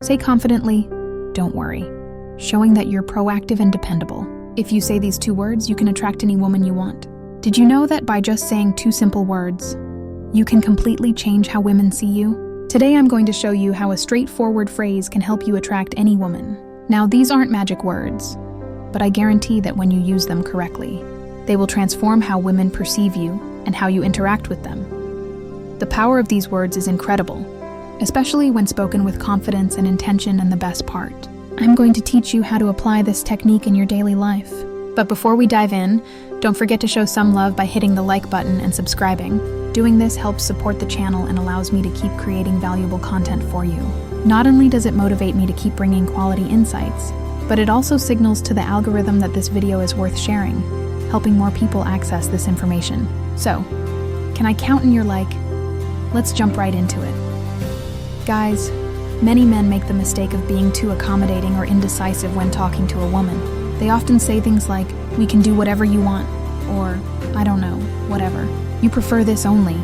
Say confidently, "Don't worry," showing that you're proactive and dependable. If you say these 2 words, you can attract any woman you want. Did you know that by just saying 2 simple words, you can completely change how women see you? Today I'm going to show you how a straightforward phrase can help you attract any woman. Now, these aren't magic words, but I guarantee that when you use them correctly, they will transform how women perceive you and how you interact with them. The power of these words is incredible, especially when spoken with confidence and intention. And the best part, I'm going to teach you how to apply this technique in your daily life. But before we dive in, don't forget to show some love by hitting the like button and subscribing. Doing this helps support the channel and allows me to keep creating valuable content for you. Not only does it motivate me to keep bringing quality insights, but it also signals to the algorithm that this video is worth sharing, helping more people access this information. So, can I count on your like? Let's jump right into it. Guys, many men make the mistake of being too accommodating or indecisive when talking to a woman. They often say things like, "We can do whatever you want," or, "I don't know, whatever. You prefer this only,"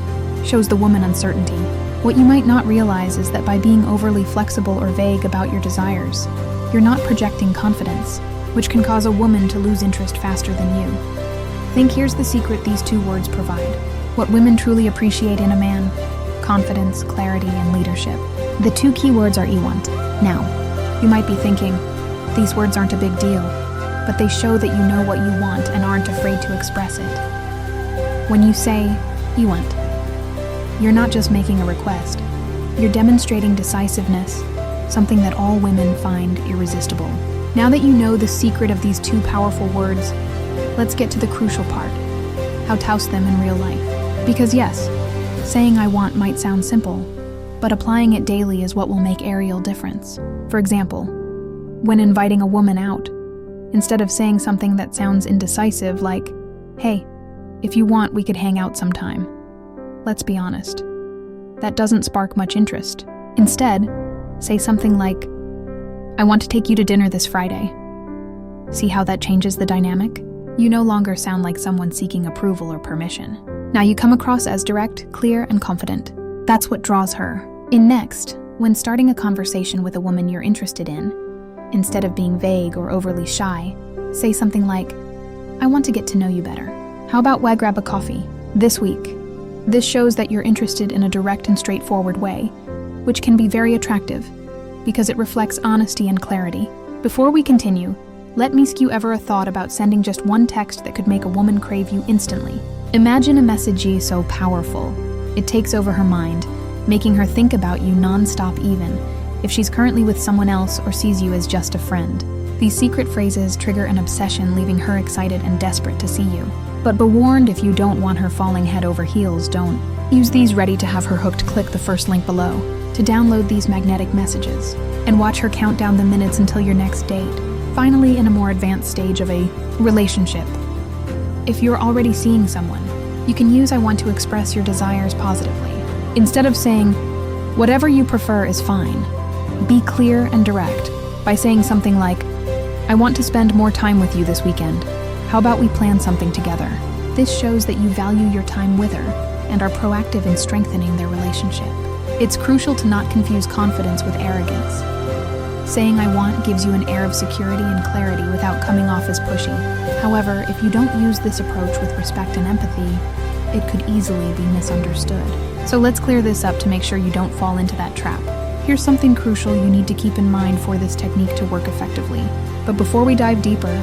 shows the woman uncertainty. What you might not realize is that by being overly flexible or vague about your desires, you're not projecting confidence, which can cause a woman to lose interest faster than you. Think here's the secret these 2 words provide. What women truly appreciate in a man: confidence, clarity, and leadership. The 2 key words are "I want." Now, you might be thinking, these words aren't a big deal, but they show that you know what you want and aren't afraid to express it. When you say, "I want," you're not just making a request, you're demonstrating decisiveness, something that all women find irresistible. Now that you know the secret of these 2 powerful words, let's get to the crucial part: how to use them in real life. Because yes, saying "I want" might sound simple, but applying it daily is what will make a real difference. For example, when inviting a woman out, instead of saying something that sounds indecisive like, "Hey, if you want, we could hang out sometime." Let's be honest, that doesn't spark much interest. Instead, say something like, "I want to take you to dinner this Friday." See how that changes the dynamic? You no longer sound like someone seeking approval or permission. Now you come across as direct, clear, and confident. That's what draws her. Next, when starting a conversation with a woman you're interested in, instead of being vague or overly shy, say something like, "I want to get to know you better. How about we grab a coffee this week?" This shows that you're interested in a direct and straightforward way, which can be very attractive because it reflects honesty and clarity. Before we continue, let me ask you ever a thought about sending just 1 text that could make a woman crave you instantly. Imagine a message so powerful, it takes over her mind, making her think about you non-stop even if she's currently with someone else or sees you as just a friend. These secret phrases trigger an obsession, leaving her excited and desperate to see you. But be warned, if you don't want her falling head over heels, don't use these ready to have her hooked. Click the first link below to download these magnetic messages and watch her count down the minutes until your next date. Finally, in a more advanced stage of a relationship, if you're already seeing someone, you can use "I want" to express your desires positively. Instead of saying, "Whatever you prefer is fine," be clear and direct by saying something like, "I want to spend more time with you this weekend. How about we plan something together?" This shows that you value your time with her and are proactive in strengthening their relationship. It's crucial to not confuse confidence with arrogance. Saying "I want" gives you an air of security and clarity without coming off as pushy. However, if you don't use this approach with respect and empathy, it could easily be misunderstood. So let's clear this up to make sure you don't fall into that trap. Here's something crucial you need to keep in mind for this technique to work effectively. But before we dive deeper,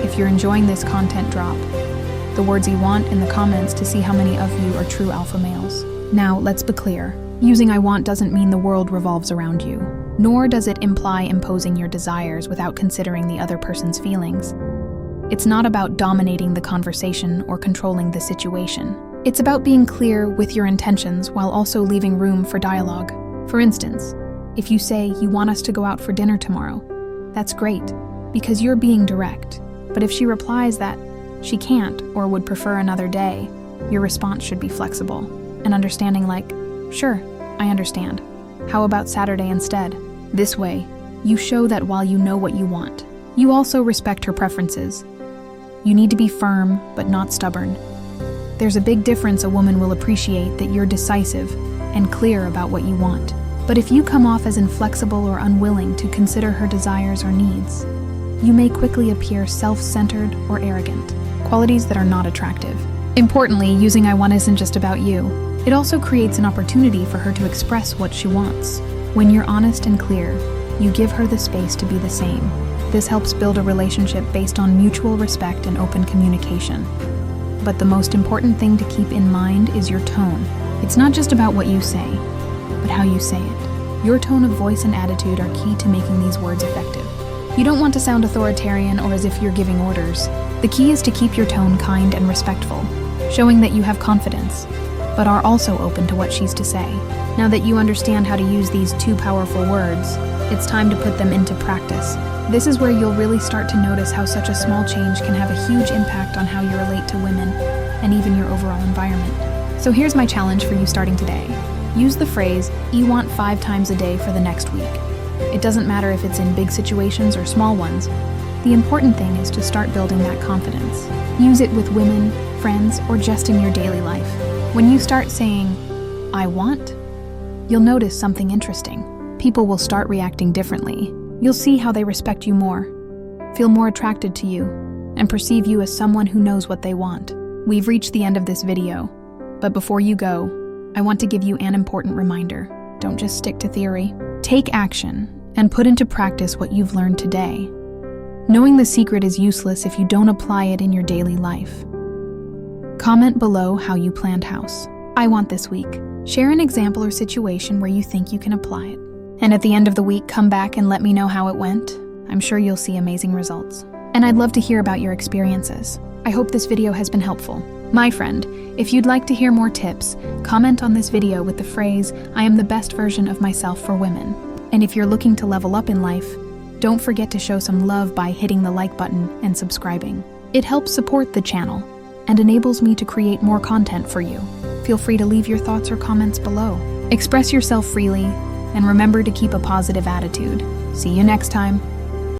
if you're enjoying this content, drop the words "I want" in the comments to see how many of you are true alpha males. Now, let's be clear. Using "I want" doesn't mean the world revolves around you, nor does it imply imposing your desires without considering the other person's feelings. It's not about dominating the conversation or controlling the situation. It's about being clear with your intentions while also leaving room for dialogue. For instance, if you say you want us to go out for dinner tomorrow, that's great, because you're being direct. But if she replies that she can't or would prefer another day, your response should be flexible and understanding, like, "Sure, I understand. How about Saturday instead?" This way, you show that while you know what you want, you also respect her preferences. You need to be firm, but not stubborn. There's a big difference. A woman will appreciate that you're decisive and clear about what you want. But if you come off as inflexible or unwilling to consider her desires or needs, you may quickly appear self-centered or arrogant, qualities that are not attractive. Importantly, using I want isn't just about you. It also creates an opportunity for her to express what she wants. When you're honest and clear, you give her the space to be the same. This helps build a relationship based on mutual respect and open communication. But the most important thing to keep in mind is your tone. It's not just about what you say, but how you say it. Your tone of voice and attitude are key to making these words effective. You don't want to sound authoritarian or as if you're giving orders. The key is to keep your tone kind and respectful, showing that you have confidence, but are also open to what she's to say. Now that you understand how to use these two powerful words, it's time to put them into practice. This is where you'll really start to notice how such a small change can have a huge impact on how you relate to women and even your overall environment. So here's my challenge for you starting today. Use the phrase, "I want" 5 times a day for the next week. It doesn't matter if it's in big situations or small ones. The important thing is to start building that confidence. Use it with women, friends, or just in your daily life. When you start saying, "I want," you'll notice something interesting. People will start reacting differently. You'll see how they respect you more, feel more attracted to you, and perceive you as someone who knows what they want. We've reached the end of this video, but before you go, I want to give you an important reminder. Don't just stick to theory. Take action and put into practice what you've learned today. Knowing the secret is useless if you don't apply it in your daily life. Comment below how you planned house. I want this week. Share an example or situation where you think you can apply it. And at the end of the week, come back and let me know how it went. I'm sure you'll see amazing results. And I'd love to hear about your experiences. I hope this video has been helpful. My friend, if you'd like to hear more tips, comment on this video with the phrase, "I am the best version of myself for women." And if you're looking to level up in life, don't forget to show some love by hitting the like button and subscribing. It helps support the channel and enables me to create more content for you. Feel free to leave your thoughts or comments below. Express yourself freely, and remember to keep a positive attitude. See you next time.